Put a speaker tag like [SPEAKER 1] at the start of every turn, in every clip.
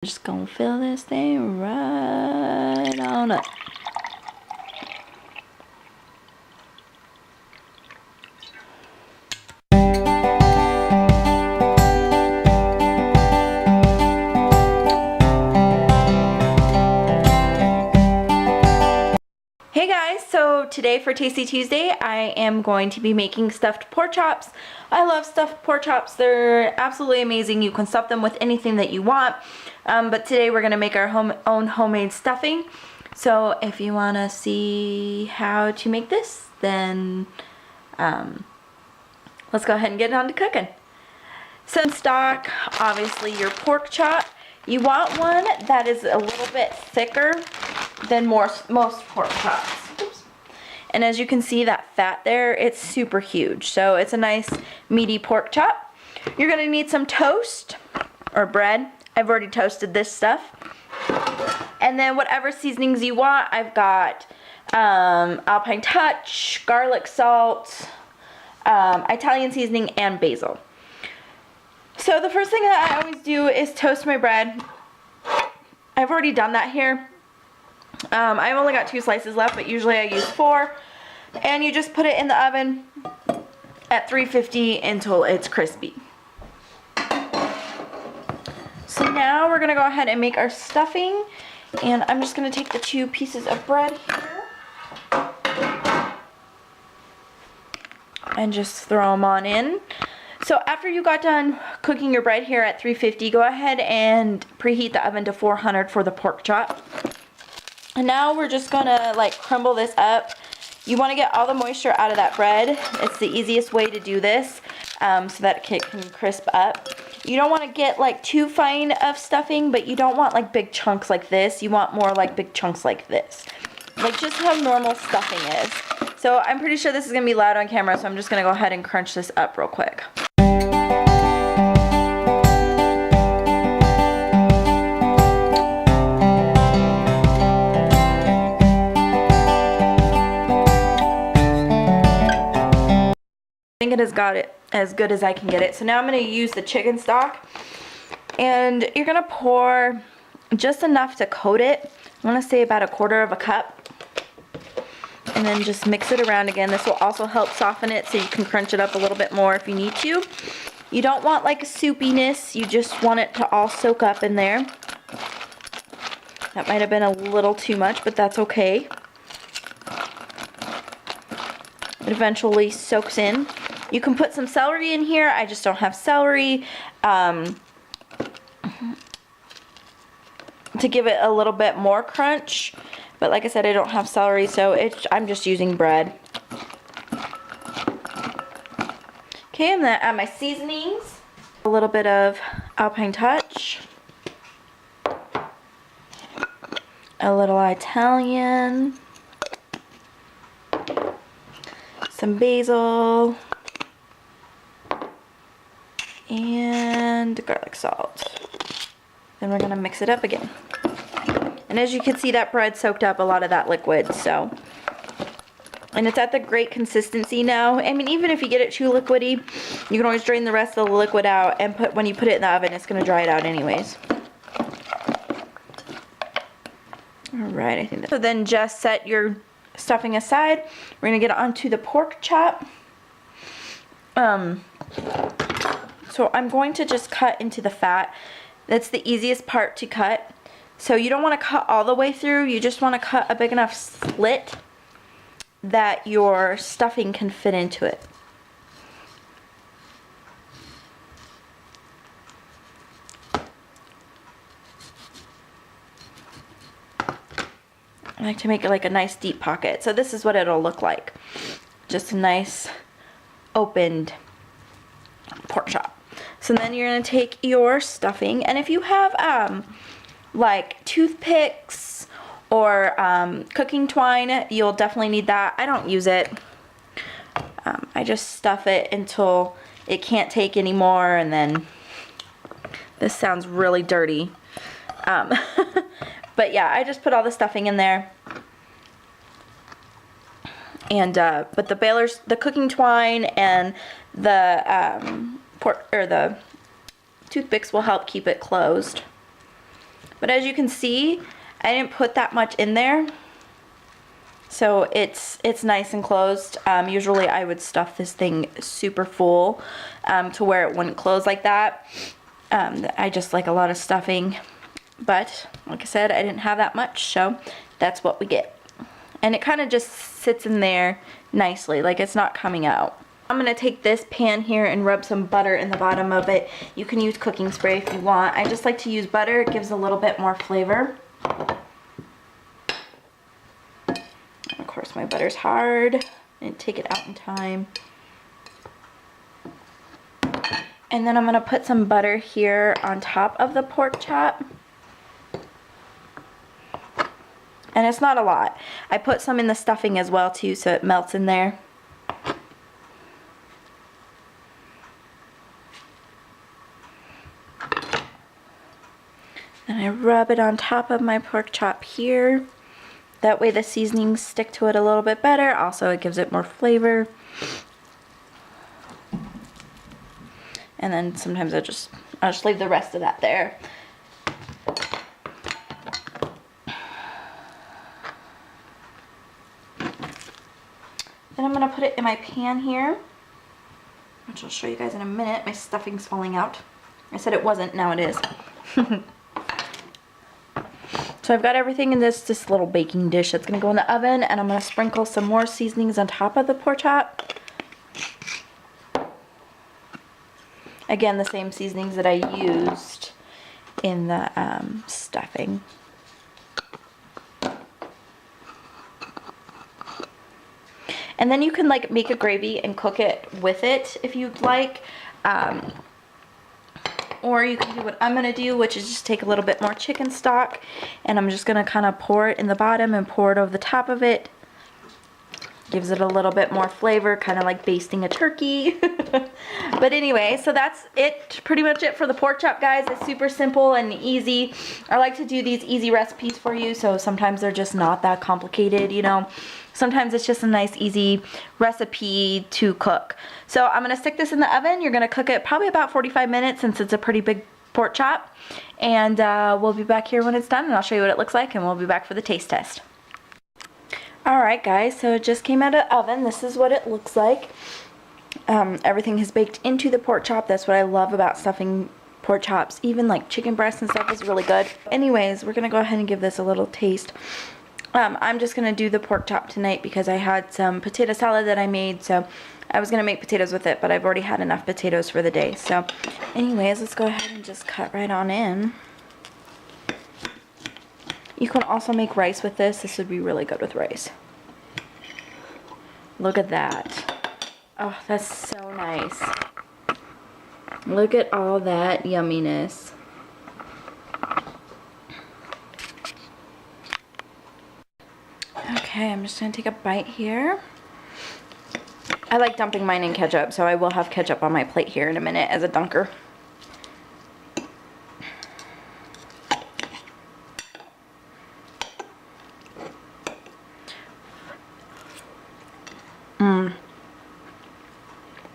[SPEAKER 1] Just gonna fill this thing right on up. Hey guys, so today for Tasty Tuesday, I am going to be making stuffed pork chops. I love stuffed pork chops. They're absolutely amazing. You can stuff them with anything that you want. But today we're going to make our own homemade stuffing. So if you want to see how to make this, then let's go ahead and get on to cooking. So in stock, obviously your pork chop. You want one that is a little bit thicker than most pork chops. Oops. And as you can see, that fat there, it's super huge. So it's a nice meaty pork chop. You're going to need some toast or bread. I've already toasted this stuff. And then whatever seasonings you want, I've got Alpine Touch, garlic salt, Italian seasoning, and basil. So the first thing that I always do is toast my bread. I've already done that here. I've only got 2 slices left, but usually I use 4. And you just put it in the oven at 350 until it's crispy. So now we're going to go ahead and make our stuffing. And I'm just going to take the 2 pieces of bread here and just throw them on in. So after you got done cooking your bread here at 350, go ahead and preheat the oven to 400 for the pork chop. And now we're just gonna like crumble this up. You want to get all the moisture out of that bread. It's the easiest way to do this so that it can crisp up. You don't want to get like too fine of stuffing, but you don't want like big chunks like this. You want more like big chunks like this. Like just how normal stuffing is. So I'm pretty sure this is going to be loud on camera, so I'm just going to go ahead and crunch this up real quick. I think it has got it as good as I can get it. So now I'm going to use the chicken stock. And you're going to pour just enough to coat it. I want to say about 1/4 cup. And then just mix it around again. This will also help soften it so you can crunch it up a little bit more if you need to. You don't want like a soupiness. You just want it to all soak up in there. That might have been a little too much, but that's okay. It eventually soaks in. You can put some celery in here. I just don't have celery. To give it a little bit more crunch. But like I said, I don't have celery, so I'm just using bread. Okay, I'm going to add my seasonings. A little bit of Alpine Touch. A little Italian. Some basil. And garlic salt. Then we're going to mix it up again. And as you can see, that bread soaked up a lot of that liquid, so. And it's at the great consistency now. I mean, even if you get it too liquidy, you can always drain the rest of the liquid out and when you put it in the oven, it's going to dry it out anyways. Alright, I think that. So then just set your stuffing aside. We're going to get onto the pork chop. So I'm going to just cut into the fat. That's the easiest part to cut. So you don't want to cut all the way through, you just want to cut a big enough slit that your stuffing can fit into it. I like to make it like a nice deep pocket. So this is what it'll look like. Just a nice opened pork chop. So then you're going to take your stuffing, and if you have like toothpicks or cooking twine, you'll definitely need that. I don't use it. I just stuff it until it can't take anymore, and then this sounds really dirty. But yeah, I just put all the stuffing in there. And but the cooking twine and the the toothpicks will help keep it closed. But as you can see, I didn't put that much in there. So it's nice and closed. Usually I would stuff this thing super full to where it wouldn't close like that. I just like a lot of stuffing. But like I said, I didn't have that much, so that's what we get. And it kind of just sits in there nicely, like it's not coming out. I'm going to take this pan here and rub some butter in the bottom of it. You can use cooking spray if you want. I just like to use butter. It gives a little bit more flavor. Of course, my butter's hard. And take it out in time. And then I'm going to put some butter here on top of the pork chop. And it's not a lot. I put some in the stuffing as well too, so it melts in there. And I rub it on top of my pork chop here. That way the seasonings stick to it a little bit better. Also, it gives it more flavor. And then sometimes I'll just leave the rest of that there. Then I'm going to put it in my pan here, which I'll show you guys in a minute. My stuffing's falling out. I said it wasn't, now it is. So I've got everything in this little baking dish that's going to go in the oven, and I'm going to sprinkle some more seasonings on top of the pork chop. Again, the same seasonings that I used in the stuffing. And then you can like make a gravy and cook it with it if you'd like. Or you can do what I'm going to do, which is just take a little bit more chicken stock, and I'm just going to kind of pour it in the bottom and pour it over the top of it. Gives it a little bit more flavor, kind of like basting a turkey. But anyway, so that's it, pretty much it for the pork chop, guys. It's super simple and easy. I like to do these easy recipes for you, so sometimes they're just not that complicated, you know. Sometimes it's just a nice, easy recipe to cook. So I'm going to stick this in the oven. You're going to cook it probably about 45 minutes since it's a pretty big pork chop. And we'll be back here when it's done, and I'll show you what it looks like, and we'll be back for the taste test. Alright guys, so it just came out of the oven. This is what it looks like. Everything is baked into the pork chop. That's what I love about stuffing pork chops. Even like chicken breasts and stuff is really good. Anyways, we're going to go ahead and give this a little taste. I'm just going to do the pork chop tonight because I had some potato salad that I made. So I was going to make potatoes with it, but I've already had enough potatoes for the day. So anyways, let's go ahead and just cut right on in. You can also make rice with this. This would be really good with rice. Look at that. Oh, that's so nice. Look at all that yumminess. Okay, I'm just going to take a bite here. I like dumping mine in ketchup, so I will have ketchup on my plate here in a minute as a dunker.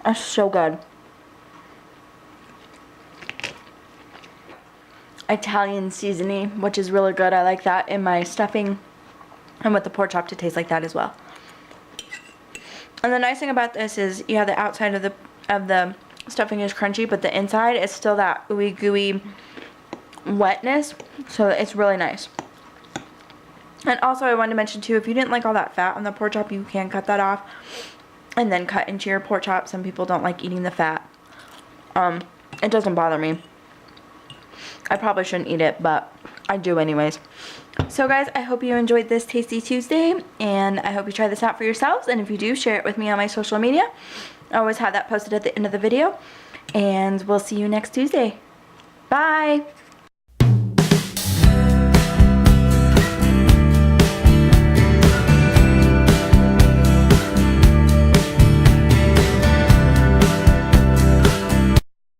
[SPEAKER 1] That's so good. Italian seasoning, which is really good. I like that in my stuffing and with the pork chop to taste like that as well. And the nice thing about this is you have the outside of the stuffing is crunchy, but the inside is still that ooey gooey wetness, so it's really nice. And also I wanted to mention too, if you didn't like all that fat on the pork chop, you can cut that off and then cut into your pork chop. Some people don't like eating the fat. It doesn't bother me. I probably shouldn't eat it, but I do anyways. So guys, I hope you enjoyed this Tasty Tuesday, and I hope you try this out for yourselves. And if you do, share it with me on my social media. I always have that posted at the end of the video. And we'll see you next Tuesday. Bye!